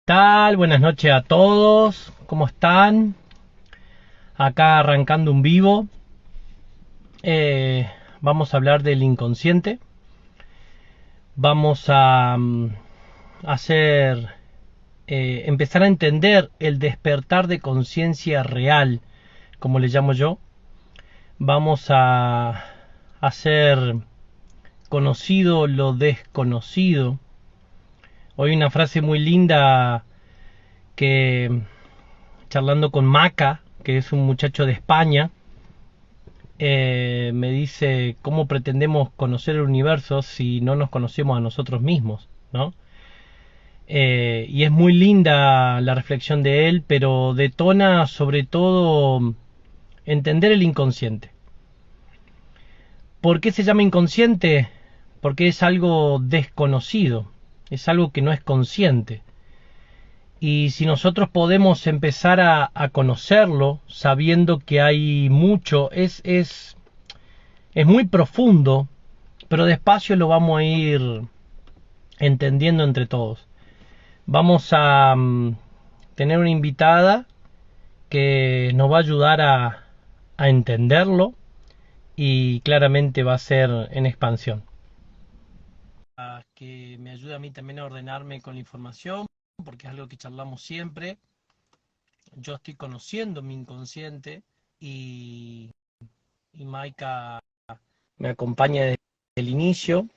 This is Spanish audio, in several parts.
tal? Buenas noches a todos. ¿Cómo están? Acá arrancando un vivo. Vamos a hablar del inconsciente. Vamos a empezar a entender el despertar de conciencia real, como le llamo yo. Vamos a hacer conocido lo desconocido. Hoy una frase muy linda que, charlando con Maca, que es un muchacho de España, me dice cómo pretendemos conocer el universo si no nos conocemos a nosotros mismos, ¿no? Y es muy linda la reflexión de él, pero detona sobre todo entender el inconsciente. ¿Por qué se llama inconsciente? Porque es algo desconocido, es algo que no es consciente. Y si nosotros podemos empezar a conocerlo, sabiendo que hay mucho, es muy profundo, pero despacio lo vamos a ir entendiendo entre todos. Vamos a tener una invitada que nos va a ayudar a entenderlo y claramente va a ser en expansión. Que me ayuda a mí también a ordenarme con la información, porque es algo que charlamos siempre. Yo estoy conociendo mi inconsciente y Maika me acompaña desde el inicio.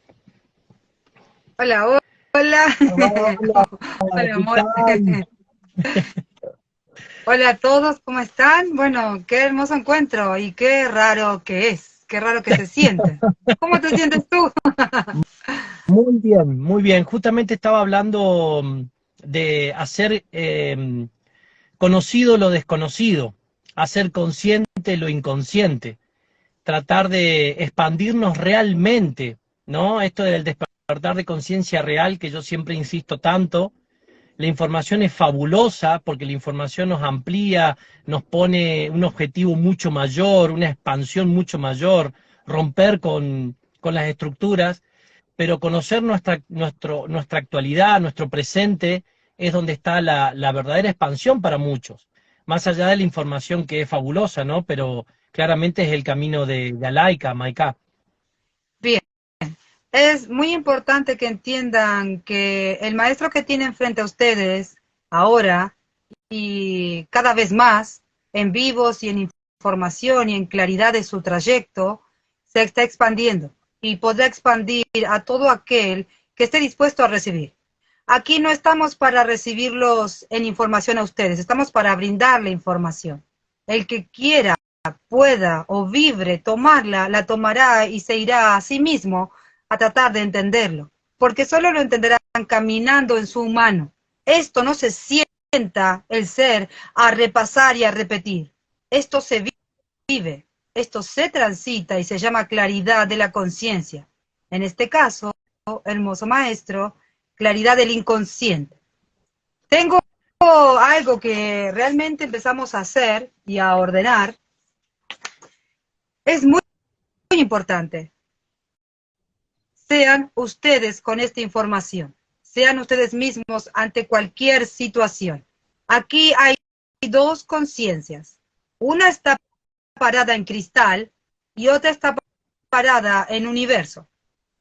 Hola, hola. Hola, Hola, ¿qué amor. tal? Hola a todos, ¿cómo están? Bueno, qué hermoso encuentro y qué raro que es, qué raro que se siente. ¿Cómo te sientes tú? Muy bien, muy bien. Justamente estaba hablando de hacer conocido lo desconocido, hacer consciente lo inconsciente, tratar de expandirnos realmente, ¿no? Esto del despertar de conciencia real que yo siempre insisto tanto. La información es fabulosa porque la información nos amplía, nos pone un objetivo mucho mayor, una expansión mucho mayor, romper con las estructuras, pero conocer nuestra actualidad, nuestro presente, es donde está la verdadera expansión para muchos. Más allá de la información que es fabulosa, ¿no? Pero claramente es el camino de Alaika, Maika. Bien, es muy importante que entiendan que el maestro que tienen frente a ustedes ahora y cada vez más en vivos y en información y en claridad de su trayecto, se está expandiendo y podrá expandir a todo aquel que esté dispuesto a recibir. Aquí no estamos para recibirlos en información a ustedes, estamos para brindarle información. El que quiera, pueda o vibre tomarla, la tomará y se irá a sí mismo a tratar de entenderlo, porque solo lo entenderán caminando en su humano. Esto no se sienta el ser a repasar y a repetir. Esto se vive, esto se transita y se llama claridad de la conciencia. En este caso, hermoso maestro, claridad del inconsciente. Tengo algo que realmente empezamos a hacer y a ordenar. Es muy, muy importante. Sean ustedes con esta información. Sean ustedes mismos ante cualquier situación. Aquí hay dos conciencias. Una está parada en cristal y otra está parada en universo.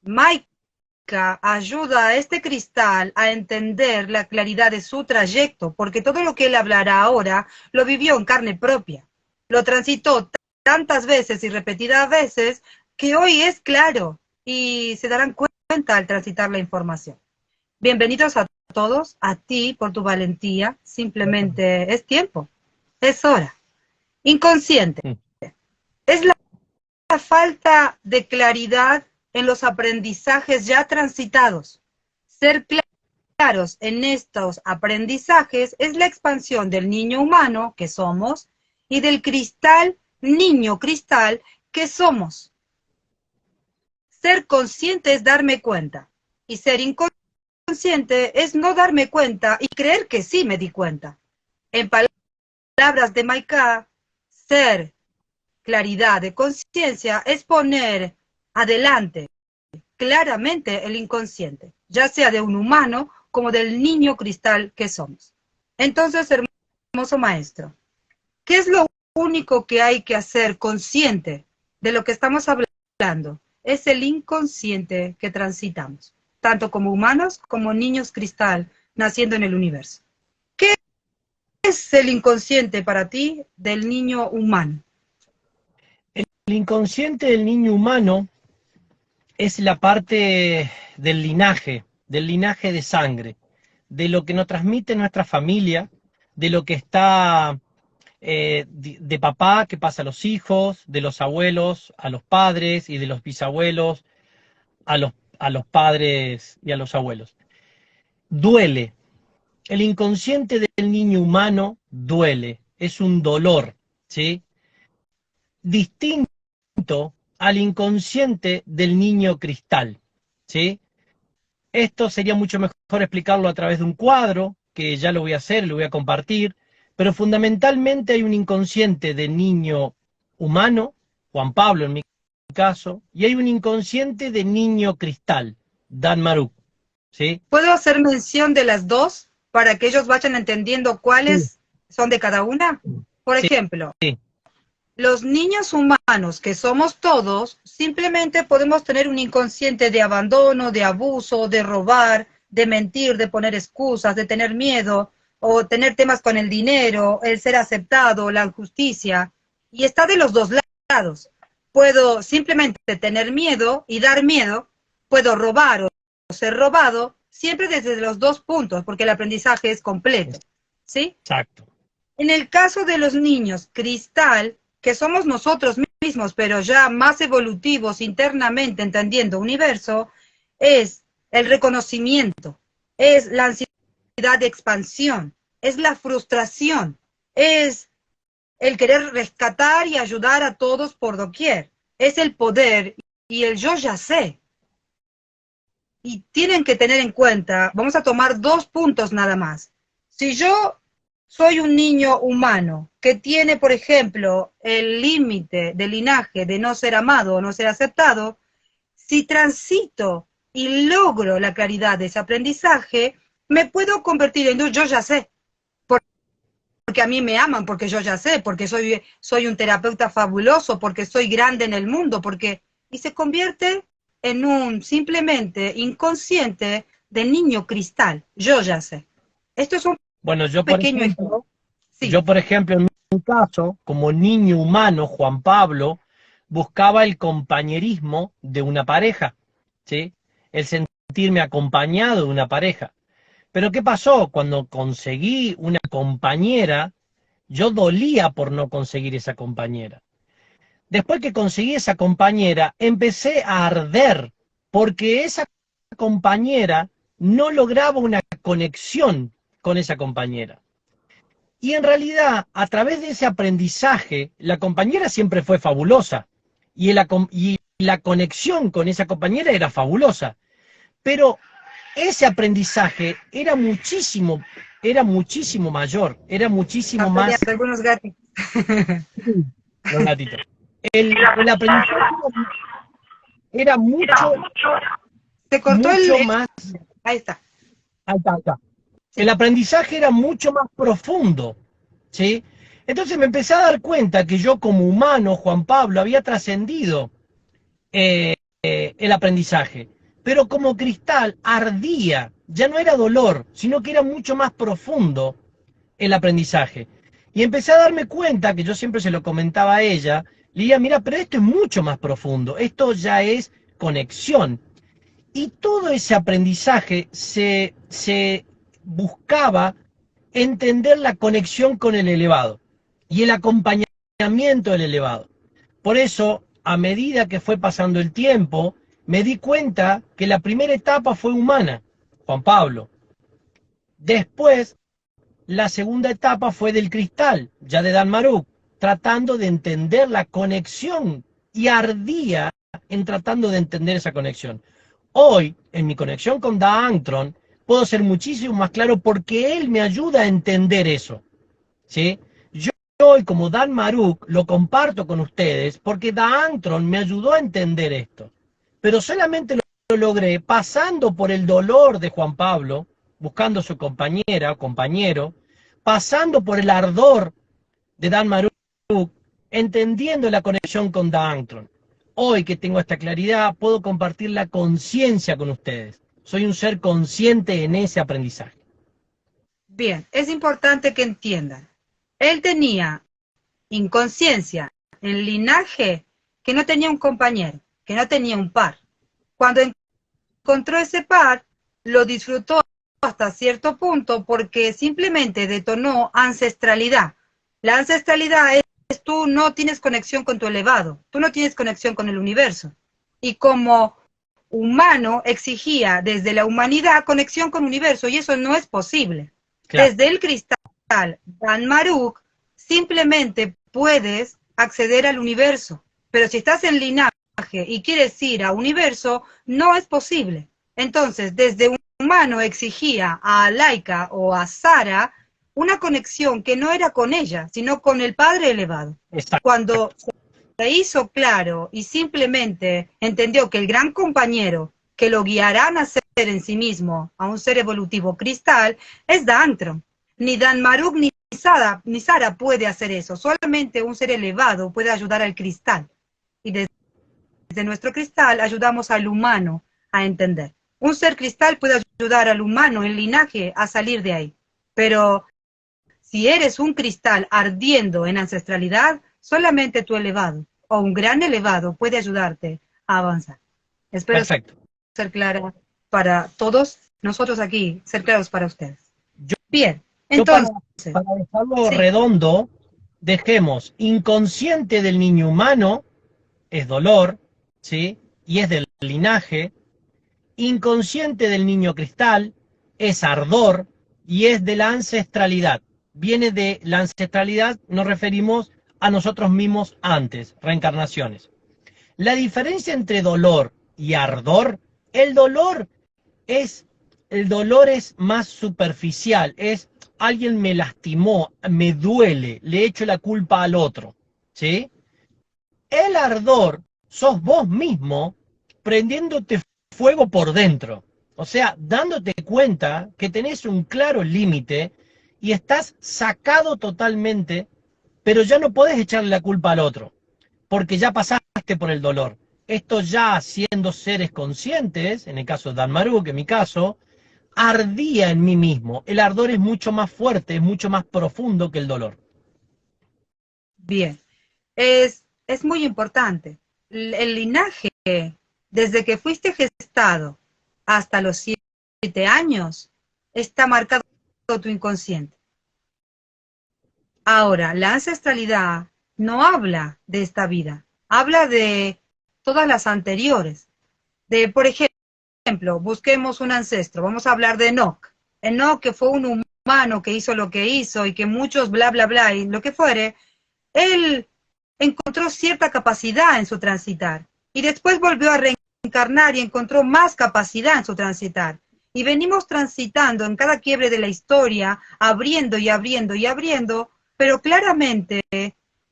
Maika ayuda a este cristal a entender la claridad de su trayecto, porque todo lo que él hablará ahora lo vivió en carne propia. Lo transitó tantas veces y repetidas veces que hoy es claro y se darán cuenta al transitar la información. Bienvenidos a todos, a ti por tu valentía. Simplemente es tiempo, es hora. Inconsciente. Es la falta de claridad en los aprendizajes ya transitados. Ser claros en estos aprendizajes es la expansión del niño humano que somos y del cristal, niño cristal que somos. Ser consciente es darme cuenta y ser inconsciente es no darme cuenta y creer que sí me di cuenta. En palabras de Maika, ser claridad de conciencia es poner adelante claramente el inconsciente, ya sea de un humano como del niño cristal que somos. Entonces, hermoso maestro, ¿qué es lo único que hay que hacer consciente de lo que estamos hablando? Es el inconsciente que transitamos, tanto como humanos como niños cristal naciendo en el universo. ¿Qué es el inconsciente para ti del niño humano? El inconsciente del niño humano es la parte del linaje de sangre, de lo que nos transmite nuestra familia, de lo que está de papá que pasa a los hijos, de los abuelos a los padres y de los bisabuelos a los padres y a los abuelos. Duele. El inconsciente del niño humano duele, es un dolor, ¿sí? Distinto al inconsciente del niño cristal, ¿sí? Esto sería mucho mejor explicarlo a través de un cuadro, que ya lo voy a hacer, lo voy a compartir, pero fundamentalmente hay un inconsciente de niño humano, Juan Pablo en mi caso, y hay un inconsciente de niño cristal, Dan Maruk, ¿sí? ¿Puedo hacer mención de las dos para que ellos vayan entendiendo Sí, cuáles son de cada una? Por sí, ejemplo, sí, los niños humanos, que somos todos, simplemente podemos tener un inconsciente de abandono, de abuso, de robar, de mentir, de poner excusas, de tener miedo, o tener temas con el dinero, el ser aceptado, la justicia, y está de los dos lados. Puedo simplemente tener miedo y dar miedo, puedo robar o ser robado, siempre desde los dos puntos, porque el aprendizaje es completo, ¿sí? exacto. En el caso de los niños cristal, que somos nosotros mismos, pero ya más evolutivos internamente, entendiendo universo, es el reconocimiento, es la ansiedad de expansión, es la frustración, es el querer rescatar y ayudar a todos por doquier, es el poder y el yo ya sé. Y tienen que tener en cuenta, vamos a tomar 2 puntos nada más. Si yo soy un niño humano que tiene, por ejemplo, el límite de linaje de no ser amado o no ser aceptado, si transito y logro la claridad de ese aprendizaje, me puedo convertir en yo ya sé, porque a mí me aman, porque yo ya sé, porque soy un terapeuta fabuloso, porque soy grande en el mundo, y se convierte en un simplemente inconsciente de niño cristal, yo ya sé. Esto es un Bueno, pequeño ejemplo. Sí, yo por ejemplo, en mi caso, como niño humano, Juan Pablo buscaba el compañerismo de una pareja, ¿sí? El sentirme acompañado de una pareja. Pero ¿qué pasó? Cuando conseguí una compañera, yo dolía por no conseguir esa compañera. Después que conseguí esa compañera, empecé a arder porque esa compañera no lograba una conexión con esa compañera. Y en realidad, a través de ese aprendizaje, la compañera siempre fue fabulosa y la conexión con esa compañera era fabulosa. Pero ese aprendizaje era muchísimo mayor, era muchísimo están más... peleando algunos gatitos. Los gatitos. El aprendizaje era mucho, Se cortó mucho más... ahí está. Ahí está, ahí está. El Sí. aprendizaje era mucho más profundo, ¿sí? Entonces me empecé a dar cuenta que yo como humano, Juan Pablo, había trascendido el aprendizaje, pero como cristal ardía, ya no era dolor, sino que era mucho más profundo el aprendizaje. Y empecé a darme cuenta, que yo siempre se lo comentaba a ella, le decía, mira, pero esto es mucho más profundo, esto ya es conexión. Y todo ese aprendizaje se buscaba entender la conexión con el elevado y el acompañamiento del elevado. Por eso, a medida que fue pasando el tiempo, me di cuenta que la primera etapa fue humana, Juan Pablo. Después, la segunda etapa fue del cristal, ya de Dan Maruk, tratando de entender la conexión y ardía en tratando de entender esa conexión. Hoy, en mi conexión con Da Antron, puedo ser muchísimo más claro porque él me ayuda a entender eso, ¿sí? Yo hoy, como Dan Maruk, lo comparto con ustedes porque Da Antron me ayudó a entender esto. Pero solamente lo logré pasando por el dolor de Juan Pablo, buscando su compañera o compañero, pasando por el ardor de Dan Maruk, entendiendo la conexión con Dantron. Hoy que tengo esta claridad, puedo compartir la conciencia con ustedes. Soy un ser consciente en ese aprendizaje. Bien, es importante que entiendan. Él tenía inconsciencia en linaje que no tenía un compañero, que no tenía un par. Cuando encontró ese par, lo disfrutó hasta cierto punto porque simplemente detonó ancestralidad. La ancestralidad es tú no tienes conexión con tu elevado, tú no tienes conexión con el universo. Y como humano exigía desde la humanidad conexión con el universo y eso no es posible. Claro. Desde el cristal Dan Maruk simplemente puedes acceder al universo, pero si estás en linaje y quieres ir a universo, no es posible. Entonces, desde un humano exigía a Laika o a Sara una conexión que no era con ella, sino con el Padre elevado. Exacto. Cuando se hizo claro y simplemente entendió que el gran compañero que lo guiará a nacer en sí mismo a un ser evolutivo cristal es Dantron. Ni Dan Maruk ni Sara puede hacer eso. Solamente un ser elevado puede ayudar al cristal. Y desde nuestro cristal ayudamos al humano a entender. Un ser cristal puede ayudar al humano en linaje a salir de ahí. Pero si eres un cristal ardiendo en ancestralidad, solamente tu elevado o un gran elevado puede ayudarte a avanzar. Espero Perfecto. Ser clara para todos nosotros aquí, ser claros para ustedes. Bien, entonces... Para dejarlo redondo, dejemos inconsciente del niño humano, es dolor, ¿sí? Y es del linaje. Inconsciente del niño cristal, es ardor y es de la ancestralidad. Viene de la ancestralidad, nos referimos a nosotros mismos antes, reencarnaciones. La diferencia entre dolor y ardor, el dolor es más superficial, es alguien me lastimó, me duele, le echo la culpa al otro, ¿sí? El ardor sos vos mismo prendiéndote fuego por dentro, o sea, dándote cuenta que tenés un claro límite y estás sacado totalmente, pero ya no podés echarle la culpa al otro, porque ya pasaste por el dolor. Esto ya siendo seres conscientes, en el caso de Dan Maruk, en mi caso, ardía en mí mismo. El ardor es mucho más fuerte, es mucho más profundo que el dolor. Bien, es muy importante. El linaje, desde que fuiste gestado hasta los 7 años, está marcado tu inconsciente. Ahora, la ancestralidad no habla de esta vida, habla de todas las anteriores. Por ejemplo, busquemos un ancestro, vamos a hablar de Enoch. Enoch, que fue un humano que hizo lo que hizo y que muchos bla, bla, bla, y lo que fuere, él encontró cierta capacidad en su transitar y después volvió a reencarnar y encontró más capacidad en su transitar. Y venimos transitando en cada quiebre de la historia, abriendo y abriendo y abriendo, pero claramente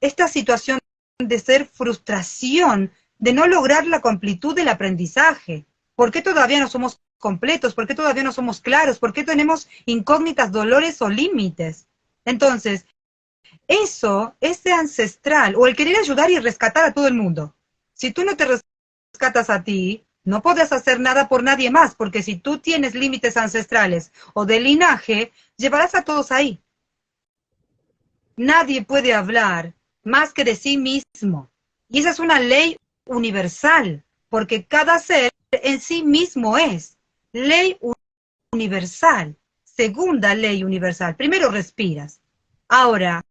esta situación de ser frustración, de no lograr la completud del aprendizaje. ¿Por qué todavía no somos completos? ¿Por qué todavía no somos claros? ¿Por qué tenemos incógnitas, dolores o límites? Entonces, eso, ese ancestral, o el querer ayudar y rescatar a todo el mundo. Si tú no te rescatas a ti, no podrás hacer nada por nadie más, porque si tú tienes límites ancestrales o de linaje, llevarás a todos ahí. Nadie puede hablar más que de sí mismo. Y esa es una ley universal, porque cada ser en sí mismo es. Ley universal. Segunda ley universal. Primero respiras. Ahora,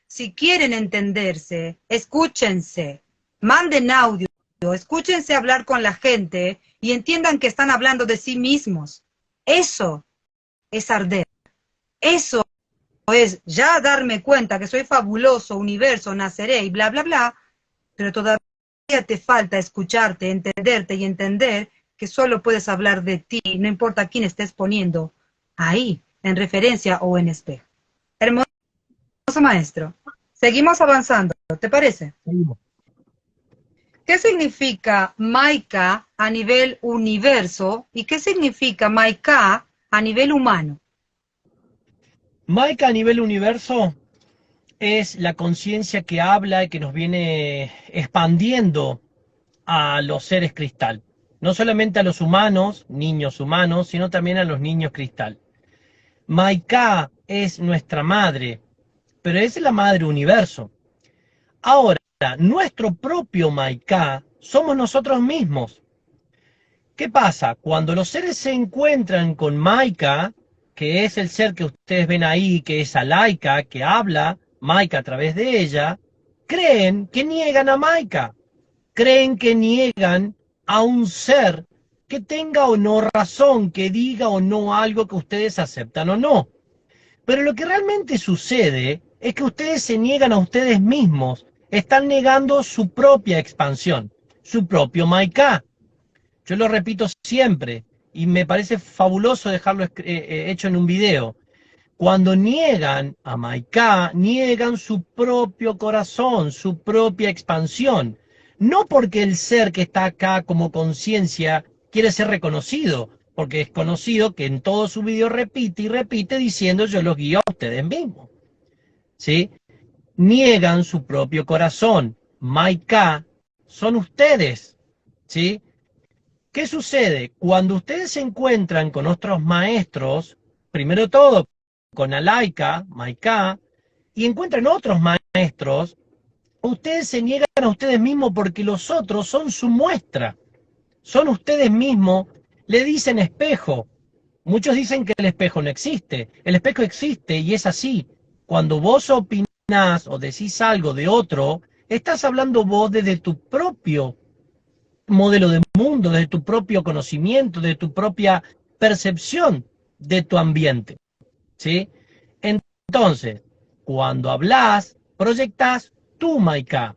si quieren entenderse, escúchense, manden audio, escúchense hablar con la gente y entiendan que están hablando de sí mismos. Eso es arder. Eso es ya darme cuenta que soy fabuloso, universo, naceré y bla, bla, bla, pero todavía te falta escucharte, entenderte y entender que solo puedes hablar de ti, no importa a quién estés poniendo ahí, en referencia o en espejo. Hermoso maestro. Seguimos avanzando, ¿te parece? Seguimos. ¿Qué significa Maika a nivel universo y qué significa Maika a nivel humano? Maika a nivel universo es la conciencia que habla y que nos viene expandiendo a los seres cristal. No solamente a los humanos, niños humanos, sino también a los niños cristal. Maika es nuestra madre, pero es la madre universo. Ahora, nuestro propio Maika somos nosotros mismos. ¿Qué pasa? Cuando los seres se encuentran con Maika, que es el ser que ustedes ven ahí, que es Alaika, que habla Maika a través de ella, creen que niegan a Maika. Creen que niegan a un ser que tenga o no razón, que diga o no algo que ustedes aceptan o no. Pero lo que realmente sucede es que ustedes se niegan a ustedes mismos, están negando su propia expansión, su propio Maika. Yo lo repito siempre y me parece fabuloso dejarlo hecho en un video. Cuando niegan a Maika, niegan su propio corazón, su propia expansión. No porque el ser que está acá como conciencia quiere ser reconocido, porque es conocido que en todo su video repite y repite diciendo yo los guío a ustedes mismos. ¿Sí? Niegan su propio corazón. Maika son ustedes. ¿Sí? ¿Qué sucede? Cuando ustedes se encuentran con otros maestros, primero todo con Alaika, Maika, y encuentran otros maestros, ustedes se niegan a ustedes mismos porque los otros son su muestra. Son ustedes mismos, le dicen espejo. Muchos dicen que el espejo no existe. El espejo existe y es así. Cuando vos opinás o decís algo de otro, estás hablando vos desde tu propio modelo de mundo, desde tu propio conocimiento, de tu propia percepción de tu ambiente. ¿Sí? Entonces, cuando hablas, proyectas tu Maika,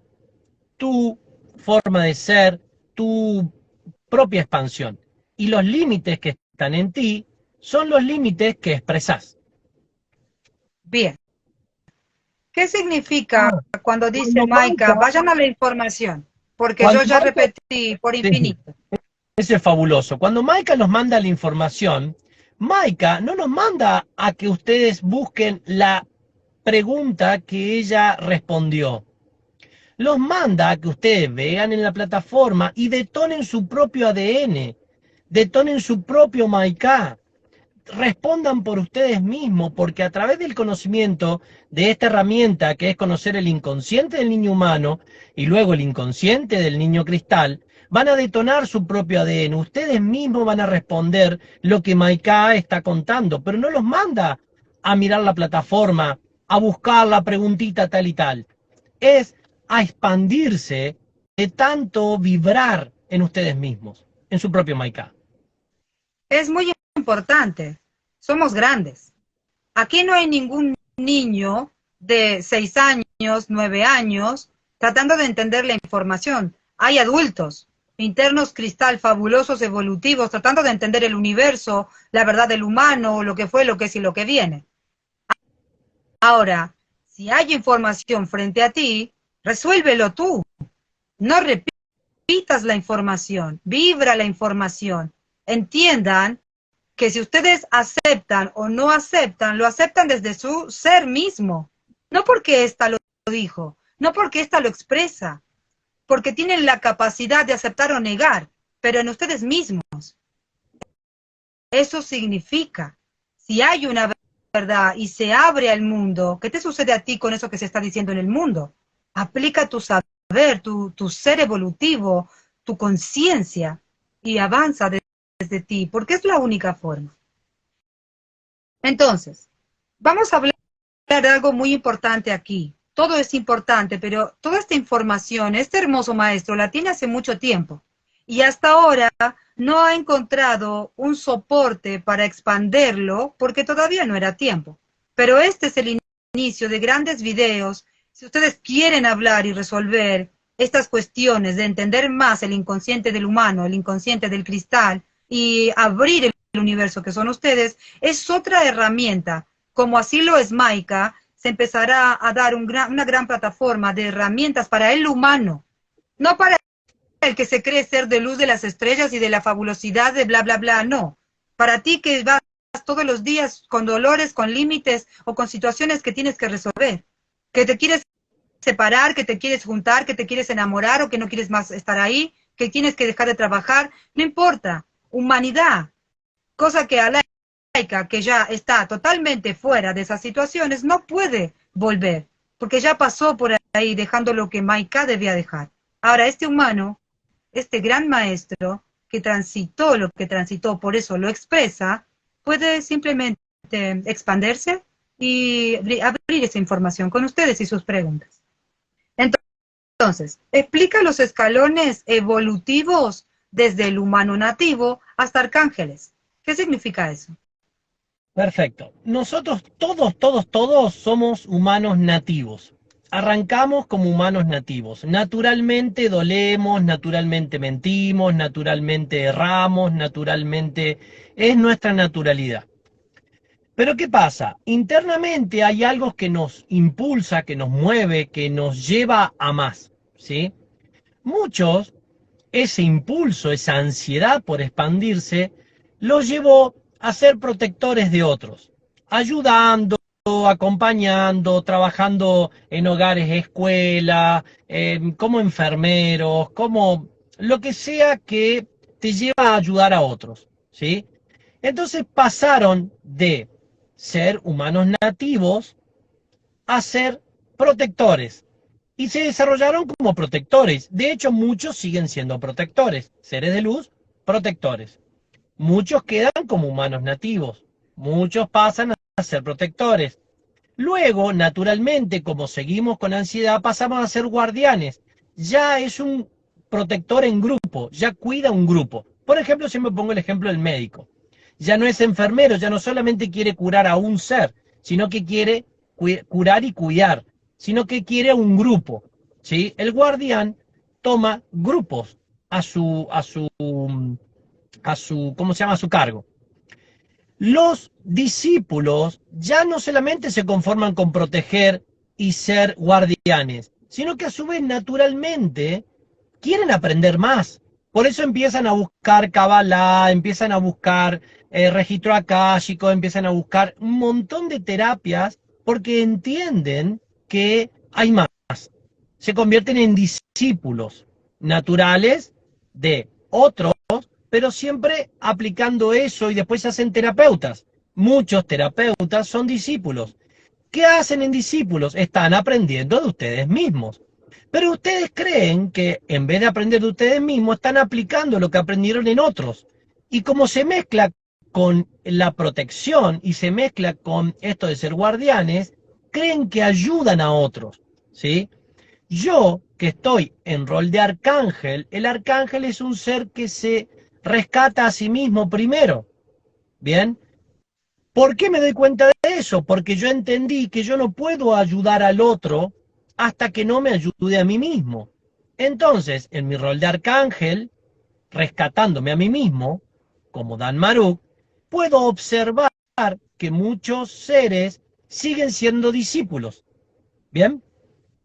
tu forma de ser, tu propia expansión. Y los límites que están en ti son los límites que expresás. Bien. ¿Qué significa cuando dice Cuando Maika, Maika, vayan a la información? Porque yo cuando ya Maika, repetí por sí, infinito. eso es fabuloso. Cuando Maika nos manda la información, Maika no nos manda a que ustedes busquen la pregunta que ella respondió. Los manda a que ustedes vean en la plataforma y detonen su propio ADN, detonen su propio Maika, respondan por ustedes mismos, porque a través del conocimiento de esta herramienta, que es conocer el inconsciente del niño humano y luego el inconsciente del niño cristal, van a detonar su propio ADN. Ustedes mismos van a responder lo que Maika está contando, pero no los manda a mirar la plataforma, a buscar la preguntita tal y tal. Es a expandirse de tanto vibrar en ustedes mismos, en su propio Maika. Es muy importante. Somos grandes. Aquí no hay ningún niño de 6 años, 9 años, tratando de entender la información. Hay adultos, internos cristal, fabulosos, evolutivos, tratando de entender el universo, la verdad del humano, lo que fue, lo que es y lo que viene. Ahora, si hay información frente a ti, resuélvelo tú. No repitas la información, vibra la información. Entiendan que si ustedes aceptan o no aceptan, lo aceptan desde su ser mismo. No porque ésta lo dijo, no porque ésta lo expresa, porque tienen la capacidad de aceptar o negar, pero en ustedes mismos. Eso significa, si hay una verdad y se abre al mundo, ¿qué te sucede a ti con eso que se está diciendo en el mundo? Aplica tu saber, tu ser evolutivo, tu conciencia y avanza desde ti, porque es la única forma. Entonces, vamos a hablar de algo muy importante aquí. Todo es importante, pero toda esta información, este hermoso maestro la tiene hace mucho tiempo y hasta ahora no ha encontrado un soporte para expanderlo porque todavía no era tiempo. Pero este es el inicio de grandes videos. Si ustedes quieren hablar y resolver estas cuestiones de entender más el inconsciente del humano, el inconsciente del cristal y abrir el universo que son ustedes, es otra herramienta. Como así lo es Maika, se empezará a dar una gran plataforma de herramientas para el humano, no para el que se cree ser de luz de las estrellas y de la fabulosidad de bla, bla, bla, no. Para ti que vas todos los días con dolores, con límites o con situaciones que tienes que resolver. Que te quieres separar, que te quieres juntar, que te quieres enamorar o que no quieres más estar ahí, que tienes que dejar de trabajar, no importa. Humanidad, cosa que a Laika, que ya está totalmente fuera de esas situaciones, no puede volver, porque ya pasó por ahí dejando lo que Maika debía dejar. Ahora, este humano, este gran maestro, que transitó lo que transitó, por eso lo expresa, puede simplemente expandirse y abrir esa información con ustedes y sus preguntas. Entonces, explica los escalones evolutivos desde el humano nativo hasta arcángeles. ¿Qué significa eso? Perfecto. Nosotros todos somos humanos nativos. Arrancamos como humanos nativos. Naturalmente dolemos, naturalmente mentimos, naturalmente erramos, naturalmente es nuestra naturalidad. Pero ¿qué pasa? Internamente hay algo que nos impulsa, que nos mueve, que nos lleva a más, ¿sí? Muchos, ese impulso, esa ansiedad por expandirse, los llevó a ser protectores de otros, ayudando, acompañando, trabajando en hogares, escuela, como enfermeros, como lo que sea que te lleva a ayudar a otros, ¿sí? Entonces pasaron de ser humanos nativos a ser protectores y se desarrollaron como protectores. De hecho, muchos siguen siendo protectores, seres de luz, protectores. Muchos quedan como humanos nativos, muchos pasan a ser protectores. Luego, naturalmente, como seguimos con ansiedad, pasamos a ser guardianes. Ya es un protector en grupo, ya cuida un grupo. Por ejemplo, si me pongo el ejemplo del médico. Ya no es enfermero, ya no solamente quiere curar a un ser, sino que quiere curar y cuidar, sino que quiere un grupo, ¿sí? El guardián toma grupos ¿cómo se llama? A su cargo. Los discípulos ya no solamente se conforman con proteger y ser guardianes, sino que a su vez naturalmente quieren aprender más. Por eso empiezan a buscar Kabbalah, empiezan a buscar registro akáshico, empiezan a buscar un montón de terapias porque entienden que hay más. Se convierten en discípulos naturales de otros, pero siempre aplicando eso y después se hacen terapeutas. Muchos terapeutas son discípulos. ¿Qué hacen en discípulos? Están aprendiendo de ustedes mismos. Pero ustedes creen que en vez de aprender de ustedes mismos, están aplicando lo que aprendieron en otros. Y como se mezcla con la protección y se mezcla con esto de ser guardianes, creen que ayudan a otros, ¿sí? Yo, que estoy en rol de arcángel, el arcángel es un ser que se rescata a sí mismo primero, ¿bien? ¿Por qué me doy cuenta de eso? Porque yo entendí que yo no puedo ayudar al otro hasta que no me ayude a mí mismo. Entonces, en mi rol de arcángel, rescatándome a mí mismo, como Dan Maruk, puedo observar que muchos seres siguen siendo discípulos. ¿Bien?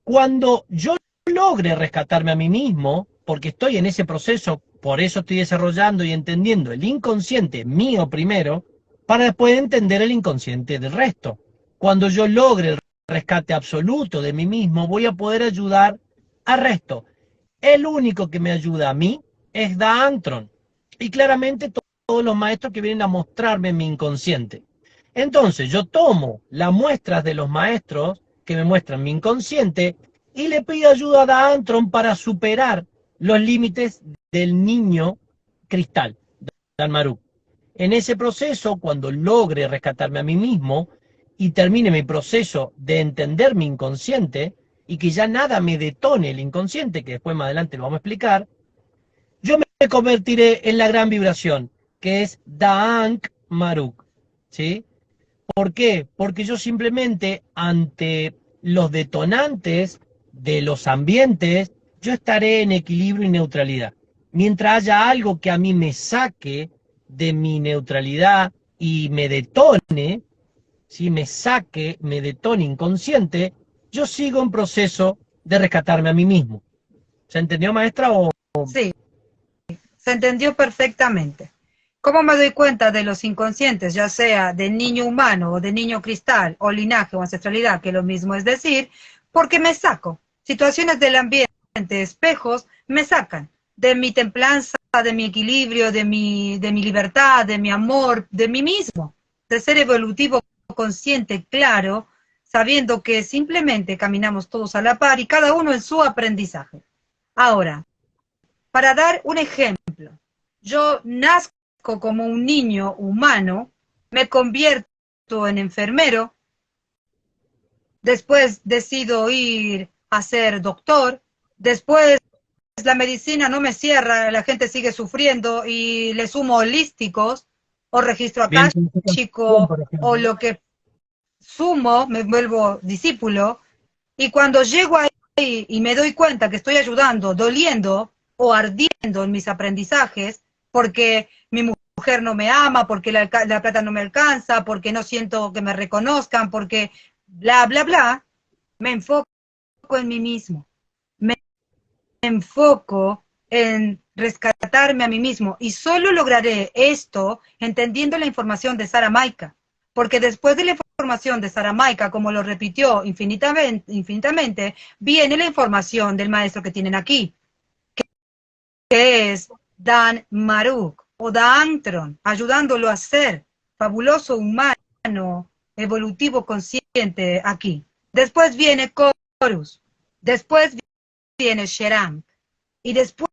Cuando yo logre rescatarme a mí mismo, porque estoy en ese proceso, por eso estoy desarrollando y entendiendo el inconsciente mío primero, para después entender el inconsciente del resto. Cuando yo logre el rescate absoluto de mí mismo, voy a poder ayudar al resto. El único que me ayuda a mí es Da Antron. Y claramente todos los maestros que vienen a mostrarme mi inconsciente. Entonces yo tomo las muestras de los maestros que me muestran mi inconsciente y le pido ayuda a Da Antron para superar los límites del niño cristal, Dan Maruk. En ese proceso, cuando logre rescatarme a mí mismo y termine mi proceso de entender mi inconsciente y que ya nada me detone el inconsciente, que después más adelante lo vamos a explicar, yo me convertiré en la gran vibración, que es Da'ank Maruk, ¿sí? ¿Por qué? Porque yo simplemente ante los detonantes de los ambientes, yo estaré en equilibrio y neutralidad. Mientras haya algo que a mí me saque de mi neutralidad y me detone, si me saque, me detone inconsciente, yo sigo en proceso de rescatarme a mí mismo. ¿Se entendió, maestra? Sí, se entendió perfectamente. ¿Cómo me doy cuenta de los inconscientes, ya sea de niño humano o de niño cristal o linaje o ancestralidad, que lo mismo es decir? Porque me saco. Situaciones del ambiente, espejos, me sacan de mi templanza, de mi equilibrio, de mi libertad, de mi amor, de mí mismo, de ser evolutivo, consciente, claro, sabiendo que simplemente caminamos todos a la par y cada uno en su aprendizaje. Ahora, para dar un ejemplo, yo nazco como un niño humano, me convierto en enfermero, después decido ir a ser doctor, después la medicina no me cierra, la gente sigue sufriendo y le sumo holísticos o registro Bien, akáshico por o ejemplo. lo que sumo, me vuelvo discípulo y cuando llego ahí y me doy cuenta que estoy ayudando, doliendo o ardiendo en mis aprendizajes porque mi mujer no me ama, porque la plata no me alcanza, porque no siento que me reconozcan, porque bla, bla, bla, me enfoco en mí mismo. Me enfoco en rescatarme a mí mismo y solo lograré esto entendiendo la información de Saramaica, porque después de la información de Saramaica, como lo repitió infinitamente, viene la información del maestro que tienen aquí, que es Dan Maruk o Daantron, ayudándolo a ser fabuloso humano, evolutivo consciente aquí. Después viene Chorus, después viene Sheram, y después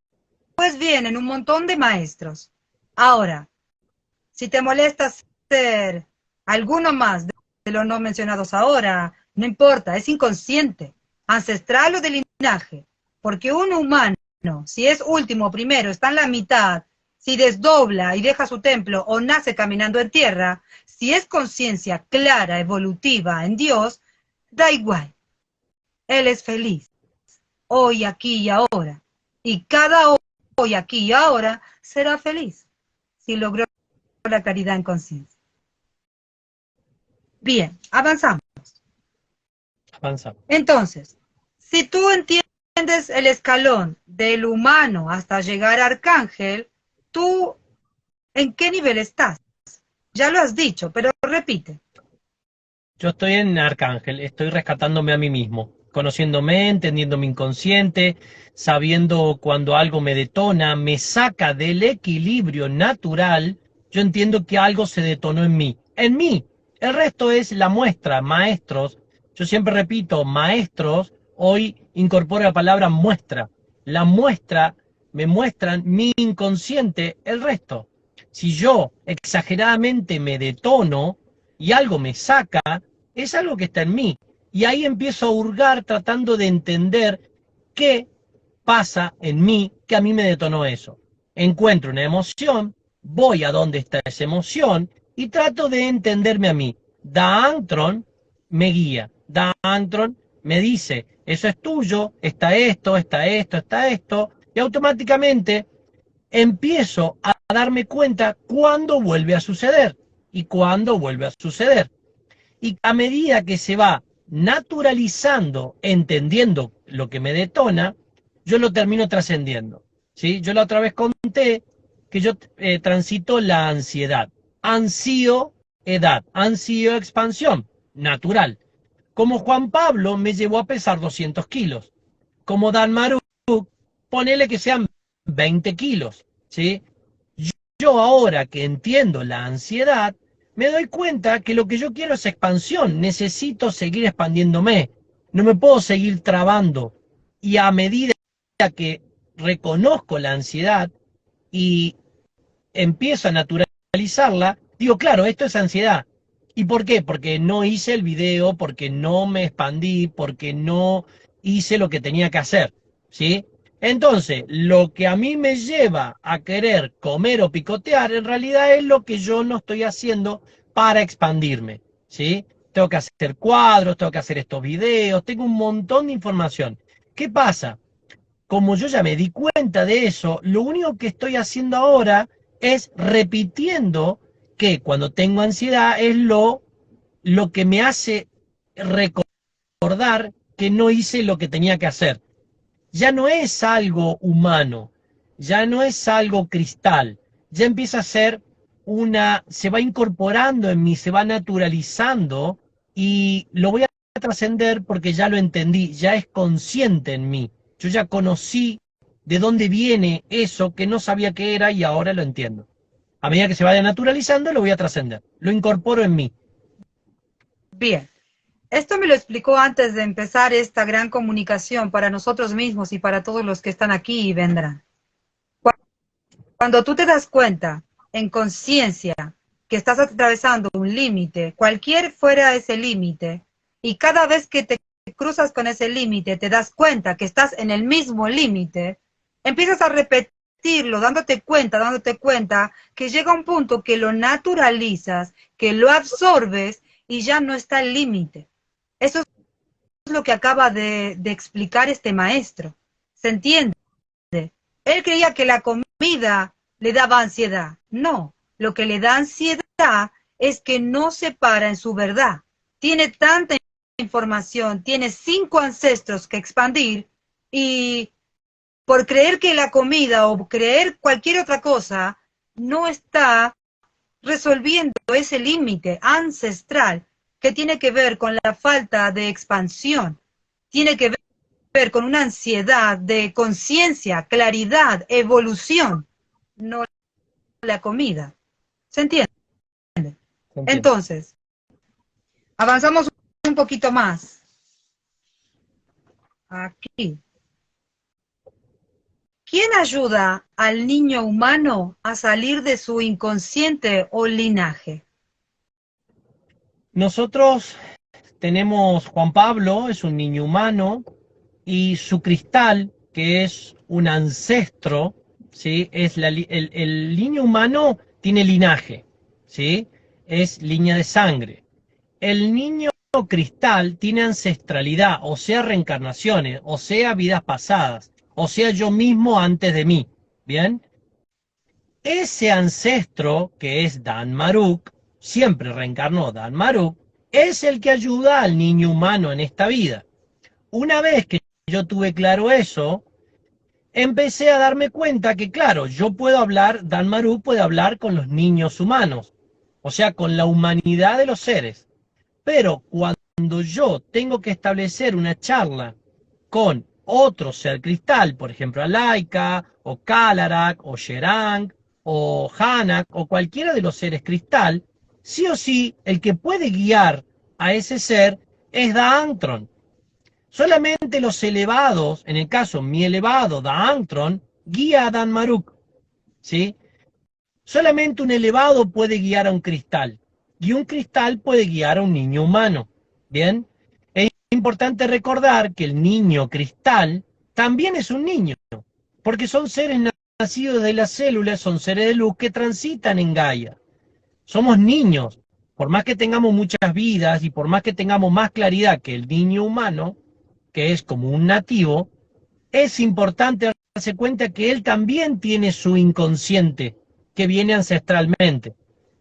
vienen un montón de maestros. Ahora, si te molesta ser alguno más de los no mencionados ahora, no importa, es inconsciente, ancestral o de linaje, porque un humano, si es último o primero, está en la mitad, si desdobla y deja su templo o nace caminando en tierra, si es conciencia clara, evolutiva en Dios, da igual. Él es feliz, hoy, aquí y ahora. Y cada hoy, aquí y ahora será feliz si logró la caridad en conciencia. Bien, avanzamos. Avanza. Entonces, si tú entiendes el escalón del humano hasta llegar a arcángel, ¿tú en qué nivel estás? Ya lo has dicho, pero repite. Yo estoy en Arcángel, estoy rescatándome a mí mismo, conociéndome, entendiendo mi inconsciente, sabiendo cuando algo me detona, me saca del equilibrio natural, yo entiendo que algo se detonó en mí. En mí. El resto es la muestra, maestros. Yo siempre repito, maestros, hoy incorporo la palabra muestra. La muestra, me muestran mi inconsciente, el resto. Si yo exageradamente me detono y algo me saca, es algo que está en mí. Y ahí empiezo a hurgar tratando de entender qué pasa en mí que a mí me detonó eso. Encuentro una emoción, voy a donde está esa emoción y trato de entenderme a mí. Daantron me guía. Daantron me dice, eso es tuyo, está esto, está esto, está esto, y automáticamente empiezo a darme cuenta cuándo vuelve a suceder y cuándo vuelve a suceder. Y a medida que se va naturalizando, entendiendo lo que me detona, yo lo termino trascendiendo. ¿Sí? Yo la otra vez conté que yo transito la ansiedad. Ansío, edad. Ansío, expansión. Natural. Como Juan Pablo me llevó a pesar 200 kilos. Como Dan Maruk, ponele que sean 20 kilos. ¿Sí? Yo ahora que entiendo la ansiedad, me doy cuenta que lo que yo quiero es expansión, necesito seguir expandiéndome, no me puedo seguir trabando. Y a medida que reconozco la ansiedad y empiezo a naturalizarla, digo, claro, esto es ansiedad. ¿Y por qué? Porque no hice el video, porque no me expandí, porque no hice lo que tenía que hacer, ¿sí? Entonces, lo que a mí me lleva a querer comer o picotear, en realidad es lo que yo no estoy haciendo para expandirme, ¿sí? Tengo que hacer cuadros, tengo que hacer estos videos, tengo un montón de información. ¿Qué pasa? Como yo ya me di cuenta de eso, lo único que estoy haciendo ahora es repitiendo que cuando tengo ansiedad es lo que me hace recordar que no hice lo que tenía que hacer. Ya no es algo humano, ya no es algo cristal, ya empieza a ser se va incorporando en mí, se va naturalizando y lo voy a trascender porque ya lo entendí, ya es consciente en mí. Yo ya conocí de dónde viene eso que no sabía qué era y ahora lo entiendo. A medida que se vaya naturalizando, lo voy a trascender, lo incorporo en mí. Bien, esto me lo explicó antes de empezar esta gran comunicación para nosotros mismos y para todos los que están aquí y vendrán. Cuando tú te das cuenta en conciencia que estás atravesando un límite, cualquier fuera ese límite, y cada vez que te cruzas con ese límite te das cuenta que estás en el mismo límite, empiezas a repetirlo, dándote cuenta, que llega un punto que lo naturalizas, que lo absorbes y ya no está el límite. Eso es lo que acaba de explicar este maestro. ¿Se entiende? Él creía que la comida le daba ansiedad. No, lo que le da ansiedad es que no se para en su verdad. Tiene tanta información, tiene 5 ancestros que expandir y por creer que la comida o creer cualquier otra cosa no está resolviendo ese límite ancestral que tiene que ver con la falta de expansión, tiene que ver con una ansiedad de conciencia, claridad, evolución, no la comida. ¿Se entiende? Entonces, avanzamos un poquito más. Aquí. ¿Quién ayuda al niño humano a salir de su inconsciente o linaje? Nosotros tenemos Juan Pablo, es un niño humano, y su cristal, que es un ancestro, ¿sí? El niño humano tiene linaje, ¿sí? Es línea de sangre. El niño cristal tiene ancestralidad, o sea, reencarnaciones, o sea, vidas pasadas, o sea, yo mismo antes de mí, ¿bien? Ese ancestro, que es Dan Maruk, siempre reencarnó Dan Maruk, es el que ayuda al niño humano en esta vida. Una vez que yo tuve claro eso, empecé a darme cuenta que, claro, yo puedo hablar, Dan Maruk puede hablar con los niños humanos, o sea, con la humanidad de los seres. Pero cuando yo tengo que establecer una charla con otro ser cristal, por ejemplo, Alaika, o Kalarak, o Sherang, o Hanak, o cualquiera de los seres cristal, sí o sí, el que puede guiar a ese ser es Daantron. Solamente los elevados, en el caso mi elevado Daantron, guía a Dan Maruk, ¿sí? Solamente un elevado puede guiar a un cristal, y un cristal puede guiar a un niño humano, ¿bien? Es importante recordar que el niño cristal también es un niño, porque son seres nacidos de las células, son seres de luz que transitan en Gaia. Somos niños, por más que tengamos muchas vidas y por más que tengamos más claridad que el niño humano, que es como un nativo, es importante darse cuenta que él también tiene su inconsciente, que viene ancestralmente,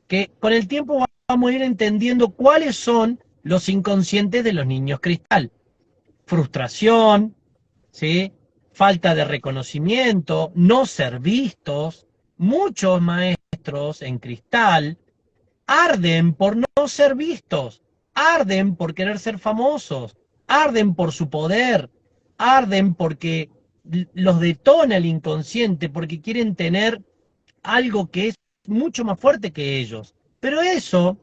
que con el tiempo vamos a ir entendiendo cuáles son los inconscientes de los niños cristal. Frustración, ¿sí? Falta de reconocimiento, no ser vistos. Muchos maestros en cristal arden por no ser vistos, arden por querer ser famosos, arden por su poder, arden porque los detona el inconsciente, porque quieren tener algo que es mucho más fuerte que ellos. Pero eso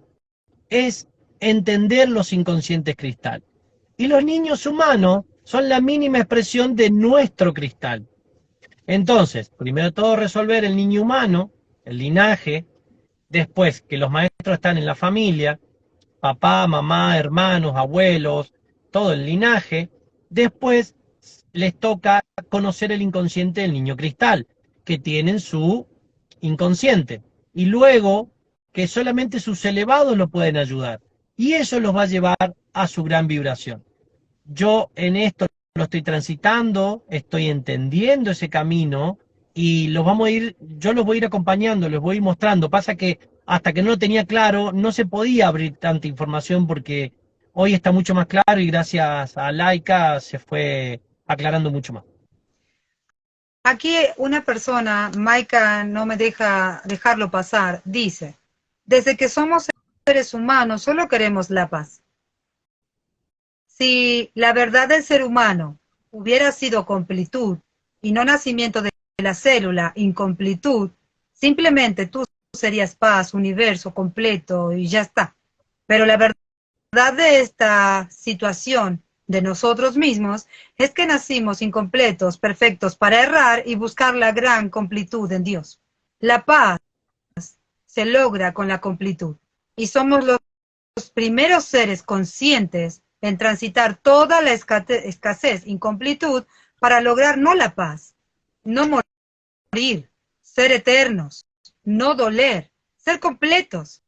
es entender los inconscientes cristal. Y los niños humanos son la mínima expresión de nuestro cristal. Entonces, primero todo resolver el niño humano, el linaje, después que los maestros están en la familia, papá, mamá, hermanos, abuelos, todo el linaje, después les toca conocer el inconsciente del niño cristal, que tienen su inconsciente, y luego que solamente sus elevados lo pueden ayudar, y eso los va a llevar a su gran vibración. Yo en esto lo estoy transitando, estoy entendiendo ese camino, y yo los voy a ir acompañando, los voy a ir mostrando. Pasa que hasta que no lo tenía claro, no se podía abrir tanta información porque hoy está mucho más claro y gracias a Laika se fue aclarando mucho más. Aquí una persona, Maika no me deja dejarlo pasar, dice, desde que somos seres humanos solo queremos la paz. Si la verdad del ser humano hubiera sido completud y no nacimiento de la célula, incompletud, simplemente tú serías paz, universo completo y ya está. Pero la verdad de esta situación de nosotros mismos es que nacimos incompletos, perfectos para errar y buscar la gran completud en Dios. La paz se logra con la completud y somos los primeros seres conscientes en transitar toda la escasez, incompletud, para lograr no la paz, no morir, ser eternos, no doler, ser completos.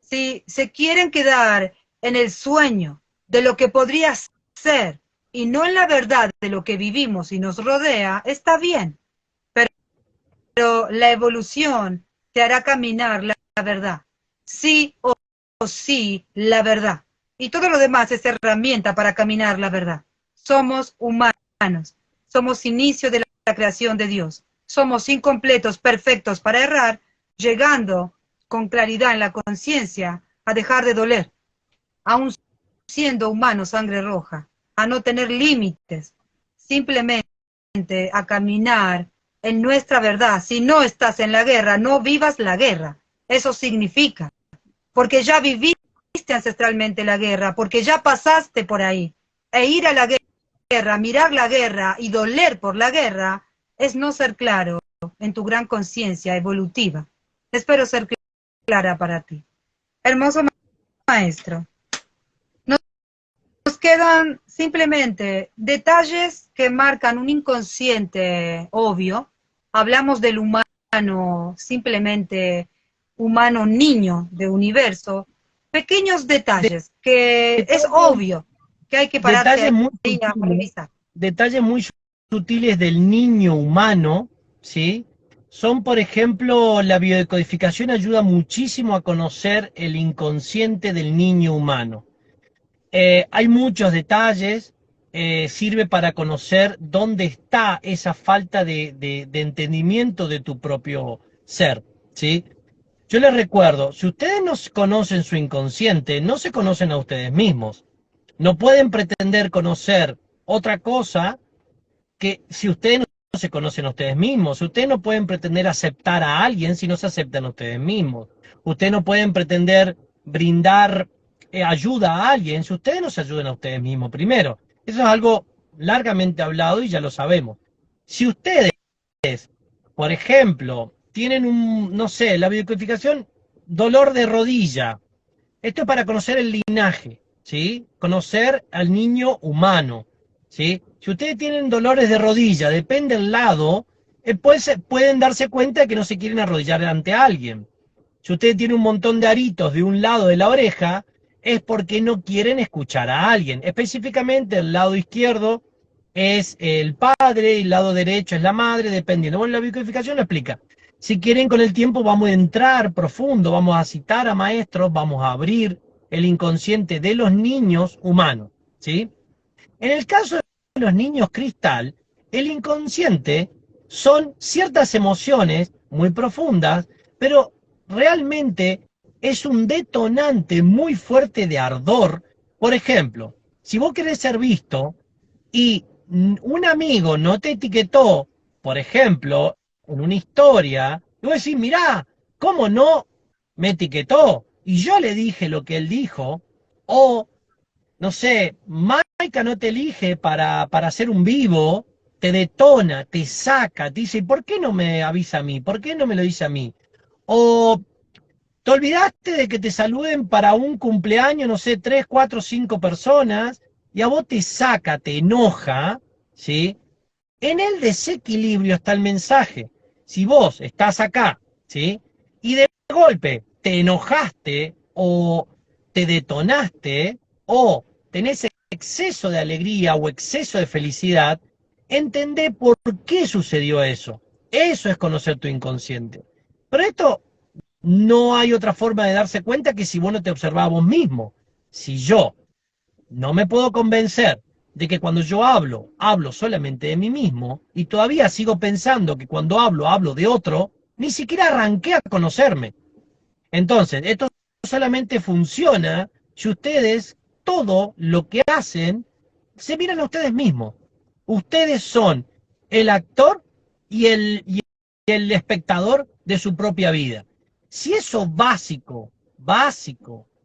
Si se quieren quedar en el sueño de lo que podría ser y no en la verdad de lo que vivimos y nos rodea, está bien, pero la evolución te hará caminar la verdad, sí o sí la verdad. Y todo lo demás es herramienta para caminar la verdad. Somos humanos, somos inicio de la creación de Dios, somos incompletos, perfectos para errar, llegando con claridad en la conciencia a dejar de doler, aún siendo humanos sangre roja, a no tener límites, simplemente a caminar en nuestra verdad. Si no estás en la guerra, no vivas la guerra. Eso significa, porque ya viviste ancestralmente la guerra, porque ya pasaste por ahí. E ir a la guerra, mirar la guerra y doler por la guerra, es no ser claro en tu gran conciencia evolutiva. Espero ser clara para ti. Hermoso maestro. Nos quedan simplemente detalles que marcan un inconsciente obvio. Hablamos del humano, simplemente humano niño de universo. Pequeños detalles que es obvio que hay que pararse ahí a revisar. Detalles muy sutiles del niño humano, ¿sí? Son, por ejemplo, la biodecodificación ayuda muchísimo a conocer el inconsciente del niño humano. Hay muchos detalles, sirve para conocer dónde está esa falta de entendimiento de tu propio ser, ¿sí? Yo les recuerdo, si ustedes no conocen su inconsciente, no se conocen a ustedes mismos. No pueden pretender conocer otra cosa que si ustedes no se conocen a ustedes mismos. Ustedes no pueden pretender aceptar a alguien si no se aceptan a ustedes mismos. Ustedes no pueden pretender brindar ayuda a alguien si ustedes no se ayudan a ustedes mismos primero. Eso es algo largamente hablado y ya lo sabemos. Si ustedes, por ejemplo, tienen no sé, la biodecodificación, dolor de rodilla. Esto es para conocer el linaje, ¿sí? Conocer al niño humano, ¿sí? Si ustedes tienen dolores de rodilla, depende del lado, pues pueden darse cuenta de que no se quieren arrodillar ante alguien. Si ustedes tienen un montón de aritos de un lado de la oreja, es porque no quieren escuchar a alguien. Específicamente el lado izquierdo es el padre y el lado derecho es la madre, dependiendo. Bueno, la biodecodificación lo explica. Si quieren, con el tiempo vamos a entrar profundo, vamos a citar a maestros, vamos a abrir el inconsciente de los niños humanos, ¿sí? En el caso de los niños cristal, el inconsciente son ciertas emociones muy profundas, pero realmente es un detonante muy fuerte de ardor. Por ejemplo, si vos querés ser visto y un amigo no te etiquetó, por ejemplo, en una historia, y vos decís, mirá, ¿cómo no me etiquetó? Y yo le dije lo que él dijo, o, no sé, Maika no te elige para hacer un vivo, te detona, te saca, te dice, ¿por qué no me avisa a mí? ¿Por qué no me lo dice a mí? O te olvidaste de que te saluden para un cumpleaños, no sé, 3, 4, 5 personas, y a vos te saca, te enoja, ¿sí? En el desequilibrio está el mensaje. Si vos estás acá, ¿sí? Y de golpe te enojaste o te detonaste o tenés exceso de alegría o exceso de felicidad, entendé por qué sucedió eso. Eso es conocer tu inconsciente. Pero esto no hay otra forma de darse cuenta que si vos no te observás a vos mismo. Si yo no me puedo convencer de que cuando yo hablo, hablo solamente de mí mismo, y todavía sigo pensando que cuando hablo, hablo de otro, ni siquiera arranqué a conocerme. Entonces, esto solamente funciona si ustedes, todo lo que hacen, se miran a ustedes mismos. Ustedes son el actor y el espectador de su propia vida. Si eso básico,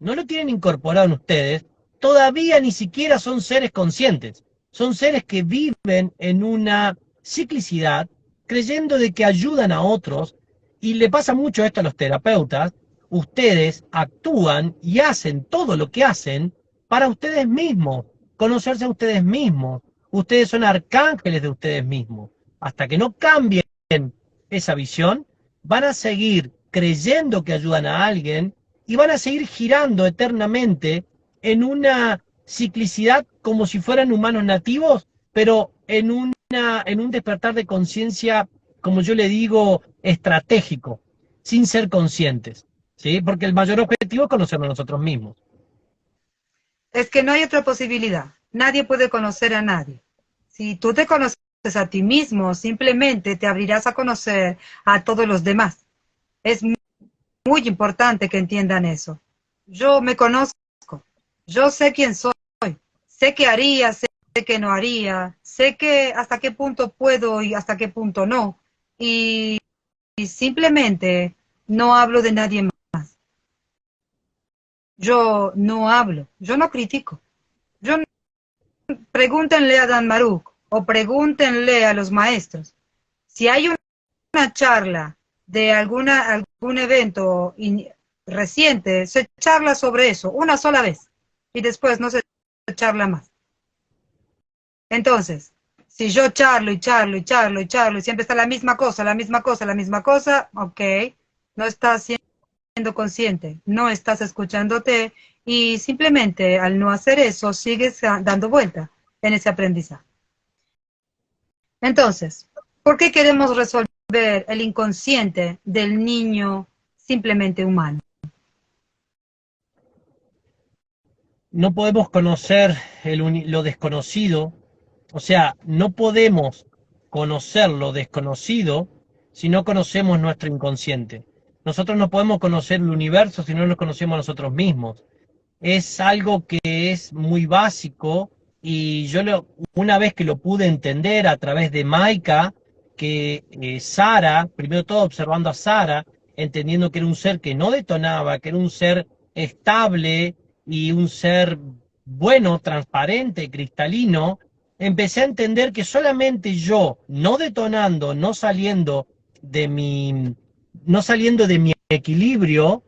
no lo tienen incorporado en ustedes, todavía ni siquiera son seres conscientes. Son seres que viven en una ciclicidad, creyendo de que ayudan a otros, y le pasa mucho esto a los terapeutas. Ustedes actúan y hacen todo lo que hacen para ustedes mismos, conocerse a ustedes mismos. Ustedes son arcángeles de ustedes mismos. Hasta que no cambien esa visión, van a seguir creyendo que ayudan a alguien y van a seguir girando eternamente en una ciclicidad como si fueran humanos nativos, pero en un despertar de conciencia, como yo le digo, estratégico, sin ser conscientes, ¿sí? Porque el mayor objetivo es conocernos a nosotros mismos. Es que no hay otra posibilidad. Nadie puede conocer a nadie. Si tú te conoces a ti mismo, simplemente te abrirás a conocer a todos los demás. Es muy importante que entiendan eso. Yo me conozco, yo sé quién soy, sé qué haría, sé qué no haría, sé que hasta qué punto puedo y hasta qué punto no. Y, y simplemente no hablo de nadie más. Yo no hablo, yo no critico. Yo Pregúntenle a Dan Maruk o pregúntenle a los maestros. Si hay una charla de algún evento reciente, se charla sobre eso una sola vez y después no se charla más. Entonces, si yo charlo y charlo y charlo y charlo y siempre está la misma cosa, la misma cosa, la misma cosa, ok, no estás siendo consciente, no estás escuchándote y simplemente al no hacer eso sigues dando vuelta en ese aprendizaje. Entonces, ¿por qué queremos resolver el inconsciente del niño simplemente humano? No podemos conocer lo desconocido, o sea, no podemos conocer lo desconocido si no conocemos nuestro inconsciente. Nosotros no podemos conocer el universo si no nos conocemos a nosotros mismos. Es algo que es muy básico y una vez que lo pude entender a través de Maika, que Sara, primero todo observando a Sara, entendiendo que era un ser que no detonaba, que era un ser estable y un ser bueno, transparente, cristalino, empecé a entender que solamente yo, no detonando, no saliendo de mi equilibrio,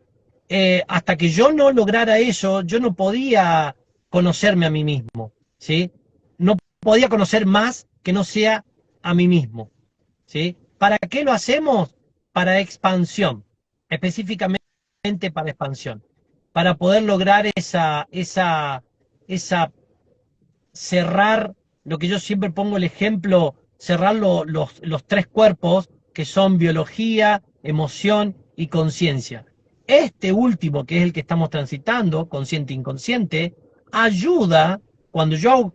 hasta que yo no lograra eso, yo no podía conocerme a mí mismo, ¿sí? No podía conocer más que no sea a mí mismo, ¿sí? ¿Para qué lo hacemos? Para expansión, específicamente para expansión, para poder lograr esa cerrar, lo que yo siempre pongo el ejemplo, cerrar los tres cuerpos que son biología, emoción y conciencia. Este último, que es el que estamos transitando, consciente-inconsciente, ayuda cuando yo hago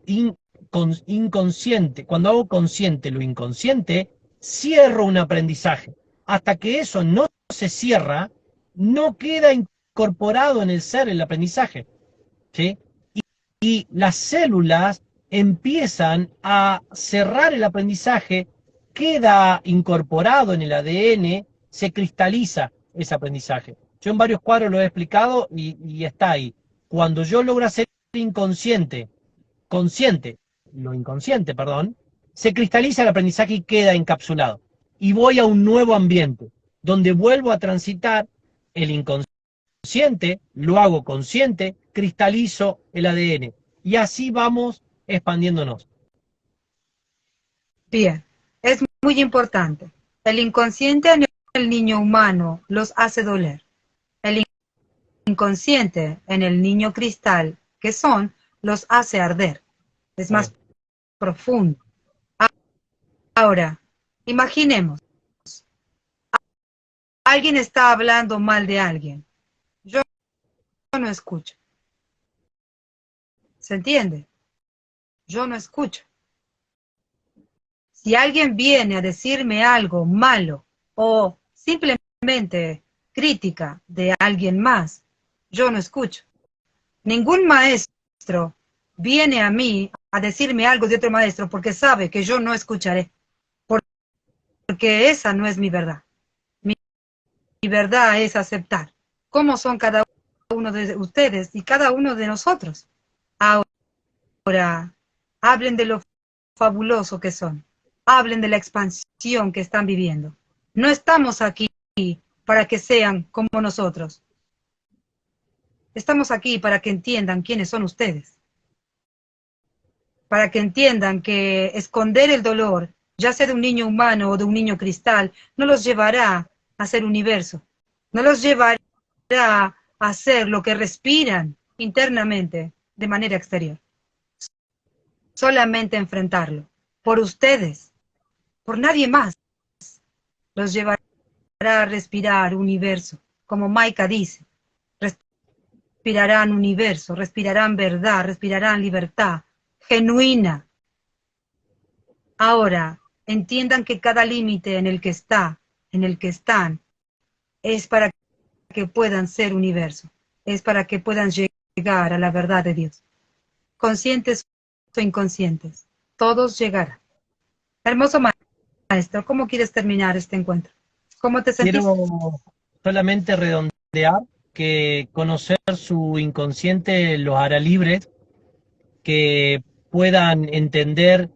inconsciente, cuando hago consciente lo inconsciente, cierro un aprendizaje. Hasta que eso no se cierra, no queda incorporado en el ser el aprendizaje, ¿sí? Y las células empiezan a cerrar el aprendizaje, queda incorporado en el ADN, se cristaliza ese aprendizaje. Yo en varios cuadros lo he explicado y está ahí. Cuando yo logro hacer lo inconsciente, perdón, se cristaliza el aprendizaje y queda encapsulado. Y voy a un nuevo ambiente, donde vuelvo a transitar el inconsciente, lo hago consciente, cristalizo el ADN. Y así vamos expandiéndonos. Bien, es muy importante. El inconsciente en el niño humano los hace doler. El inconsciente en el niño cristal, que son, los hace arder. Es más profundo. Ahora, imaginemos, alguien está hablando mal de alguien. Yo no escucho. ¿Se entiende? yo no escucho. Si alguien viene a decirme algo malo o simplemente crítica de alguien más, yo no escucho. Ningún maestro viene a mí a decirme algo de otro maestro porque sabe que yo no escucharé, porque esa no es mi verdad. Mi verdad es aceptar cómo son cada uno de ustedes y cada uno de nosotros. Ahora, hablen de lo fabuloso que son. Hablen de la expansión que están viviendo. No estamos aquí para que sean como nosotros. Estamos aquí para que entiendan quiénes son ustedes. Para que entiendan que esconder el dolor, ya sea de un niño humano o de un niño cristal, no los llevará a ser universo. No los llevará a hacer lo que respiran internamente de manera exterior. Solamente enfrentarlo. Por ustedes. Por nadie más. Los llevará a respirar universo. Como Maika dice. Respirarán universo, respirarán verdad, respirarán libertad. Genuina. Ahora, entiendan que cada límite en el que están, es para que puedan ser universo. Es para que puedan llegar a la verdad de Dios. Conscientes o inconscientes. Todos llegarán. Hermoso maestro, ¿cómo quieres terminar este encuentro? ¿Cómo te sentís? Quiero solamente redondear que conocer su inconsciente los hará libres, que puedan entender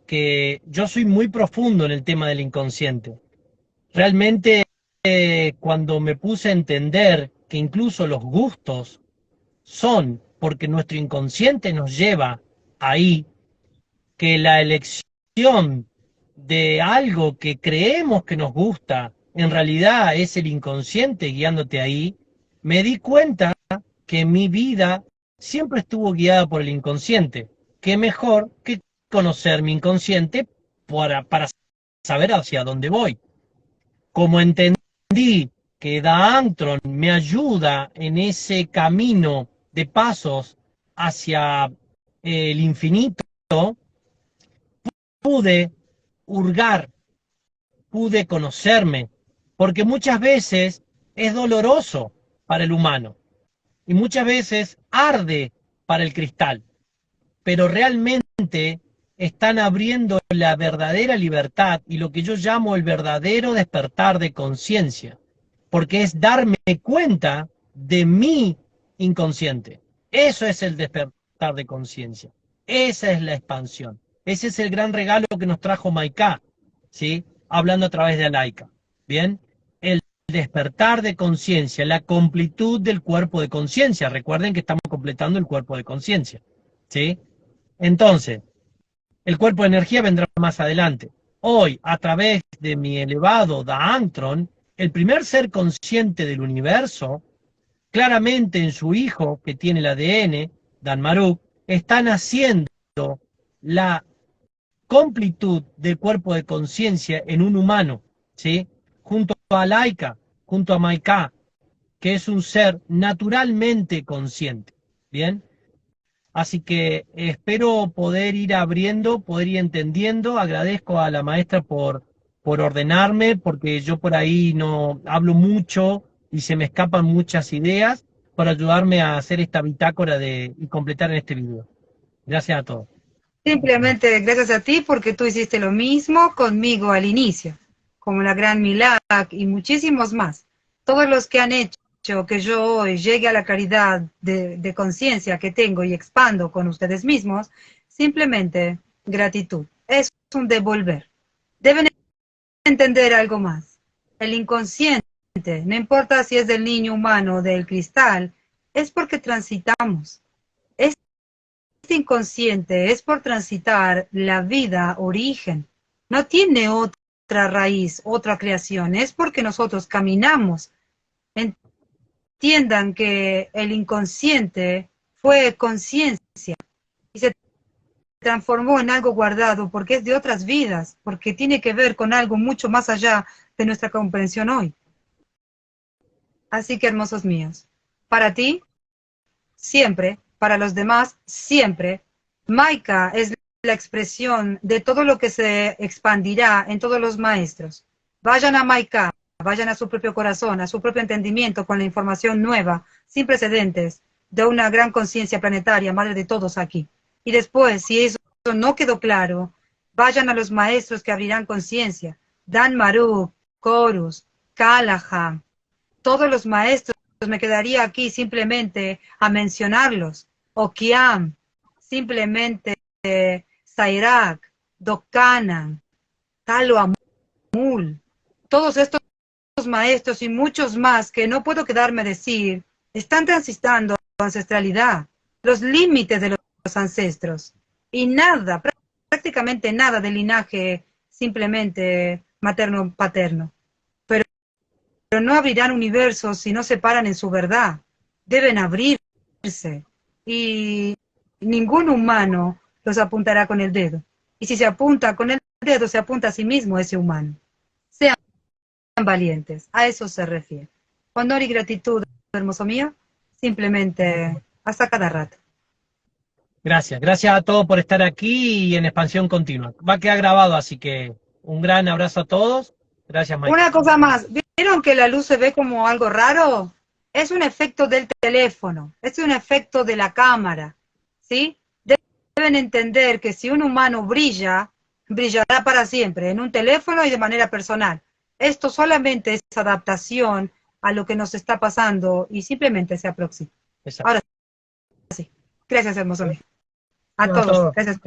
que yo soy muy profundo en el tema del inconsciente. Realmente, cuando me puse a entender que incluso los gustos son porque nuestro inconsciente nos lleva ahí, que la elección de algo que creemos que nos gusta, en realidad es el inconsciente guiándote ahí, me di cuenta que mi vida siempre estuvo guiada por el inconsciente. ¿Qué mejor que conocer mi inconsciente para saber hacia dónde voy? Como entendí que Daantron me ayuda en ese camino de pasos hacia el infinito, pude hurgar, pude conocerme, porque muchas veces es doloroso para el humano y muchas veces arde para el cristal, pero realmente están abriendo la verdadera libertad y lo que yo llamo el verdadero despertar de conciencia, porque es darme cuenta de mi inconsciente. Eso es el despertar de conciencia. Esa es la expansión. Ese es el gran regalo que nos trajo Maika, ¿sí? Hablando a través de Alaika. ¿Bien? El despertar de conciencia, la completud del cuerpo de conciencia. Recuerden que estamos completando el cuerpo de conciencia, ¿sí? Entonces, el cuerpo de energía vendrá más adelante. Hoy, a través de mi elevado Daantron, el primer ser consciente del universo, claramente en su hijo, que tiene el ADN, Danmaruk, están haciendo la completud del cuerpo de conciencia en un humano, ¿sí? Junto a Laika, junto a Maika, que es un ser naturalmente consciente, ¿bien? Así que espero poder ir abriendo, poder ir entendiendo. Agradezco a la maestra por ordenarme, porque yo por ahí no hablo mucho y se me escapan muchas ideas, para ayudarme a hacer esta bitácora y completar en este video. Gracias a todos. Simplemente gracias a ti porque tú hiciste lo mismo conmigo al inicio, como la Gran Milagro y muchísimos más. Todos los que han hecho que yo hoy llegue a la claridad de conciencia que tengo y expando con ustedes mismos, simplemente gratitud. Es un devolver. Deben entender algo más. El inconsciente, no importa si es del niño humano o del cristal, es porque transitamos. Este inconsciente es por transitar la vida origen. No tiene otra raíz, otra creación. Es porque nosotros caminamos. Entiendan que el inconsciente fue conciencia y se transformó en algo guardado porque es de otras vidas, porque tiene que ver con algo mucho más allá de nuestra comprensión hoy. Así que, hermosos míos, para ti, siempre, para los demás, siempre, Maika es la expresión de todo lo que se expandirá en todos los maestros. Vayan a Maicá, vayan a su propio corazón, a su propio entendimiento con la información nueva, sin precedentes, de una gran conciencia planetaria, madre de todos aquí. Y después, si eso no quedó claro, vayan a los maestros que abrirán conciencia. Dan Maruk, Korus, Callahan, todos los maestros, me quedaría aquí simplemente a mencionarlos. Okiam, simplemente Sairak, Dokkanan, Talo Amul, todos estos maestros y muchos más que no puedo quedarme a decir, están transitando ancestralidad, los límites de los ancestros, y nada, prácticamente nada de linaje simplemente materno-paterno. Pero no abrirán universos si no se paran en su verdad. Deben abrirse. Y ningún humano los apuntará con el dedo. Y si se apunta con el dedo, se apunta a sí mismo ese humano. Sean valientes, a eso se refiere. Honor y gratitud, hermoso mío, simplemente hasta cada rato. Gracias, gracias a todos por estar aquí y en expansión continua. Va a quedar grabado, así que un gran abrazo a todos. Gracias, Mike. Una cosa más, ¿vieron que la luz se ve como algo raro? Es un efecto del teléfono, es un efecto de la cámara, ¿sí? Deben entender que si un humano brilla, brillará para siempre, en un teléfono y de manera personal. Esto solamente es adaptación a lo que nos está pasando y simplemente se aproxima. Exacto. Ahora sí. Gracias, hermoso mío. A No, todos. Gracias.